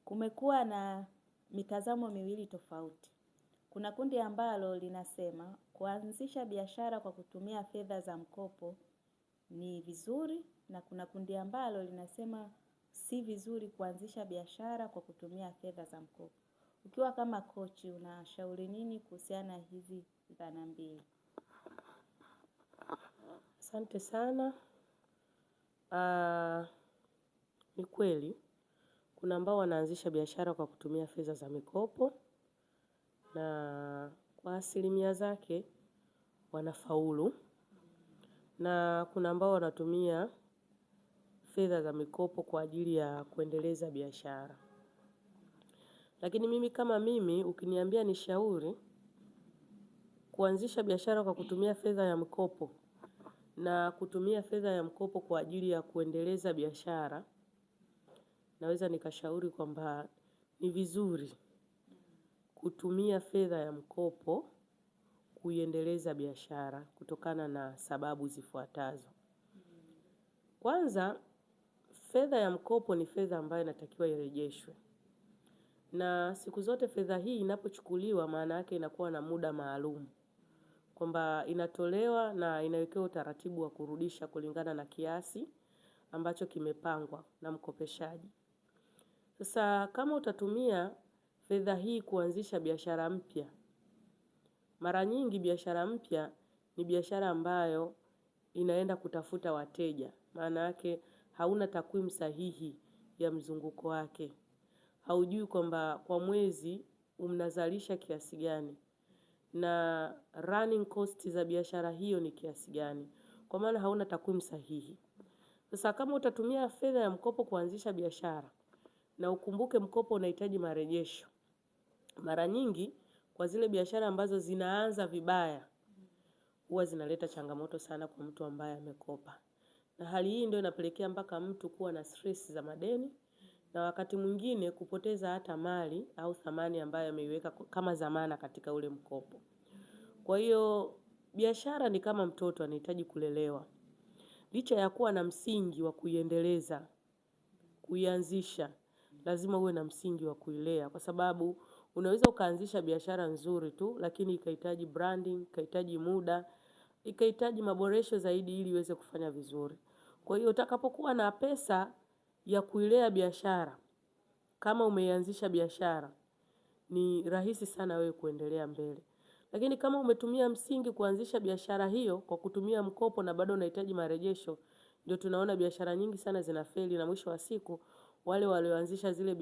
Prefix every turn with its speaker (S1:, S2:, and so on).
S1: Kumekuwa na mitazamo miwili tofauti. Kuna kundi ambalo linasema kuanzisha biashara kwa kutumia fedha za mkopo ni vizuri, na kuna kundi ambalo linasema si vizuri kuanzisha biashara kwa kutumia fedha za mkopo. Ukiwa kama kochi, unashauri nini kuhusiana na hizi dhana mbili?
S2: Asante sana. Ni kweli kuna ambao wanaanzisha biashara kwa kutumia fedha za mikopo, na kwa asilimia zake wanafaulu, na kuna ambao wanatumia fedha za mikopo kwa ajili ya kuendeleza biashara. Lakini mimi ukiniambia nishauri kuanzisha biashara kwa kutumia fedha ya mkopo na kutumia fedha ya mkopo kwa ajili ya kuendeleza biashara, naweza nikashauri kwamba ni vizuri kutumia fedha ya mkopo kuiendeleza biashara kutokana na sababu zifuatazo. Kwanza, fedha ya mkopo ni fedha ambayo inatakiwa irejeshwe. Na siku zote fedha hii inapochukuliwa, maana yake inakuwa na muda maalum, kwamba inatolewa na inawekewa utaratibu wa kurudisha kulingana na kiasi ambacho kimepangwa na mkopeshaji. Sasa kama utatumia fedha hii kuanzisha biashara mpya, mara nyingi biashara mpya ni biashara ambayo inaenda kutafuta wateja. Maana yake hauna takwimu sahihi ya mzunguko wake. Haujui kwamba kwa mwezi mnazalisha kiasi gani na running cost za biashara hiyo ni kiasi gani, kwa maana hauna takwimu sahihi. Sasa kama utatumia fedha ya mkopo kuanzisha biashara, na ukumbuke mkopo unahitaji marejesho. Mara nyingi kwa zile biashara ambazo zinaanza vibaya, huwa zinaleta changamoto sana kwa mtu ambaye amekopa. Na hali hii ndio inapelekea mpaka mtu kuwa na stress za madeni, na wakati mwingine kupoteza hata mali au thamani ambayo ameiweka kama dhamana katika ule mkopo. Kwa hiyo biashara ni kama mtoto, anahitaji kulelewa. Licha ya kuwa na msingi wa kuiendeleza, kuianzisha, lazima uwe na msingi wa kuilea, kwa sababu unaweza ukaanzisha biashara nzuri tu, lakini ikahitaji branding, ikahitaji muda, ikahitaji maboresho zaidi ili iweze kufanya vizuri. Kwa hiyo utakapokuwa na pesa ya kuilea biashara, kama umeianzisha biashara, ni rahisi sana wewe kuendelea mbele. Lakini kama umetumia msingi kuanzisha biashara hiyo kwa kutumia mkopo na bado unahitaji marejesho, ndio tunaona biashara nyingi sana zinafeli, na mwisho wa siku wale walioanzisha zile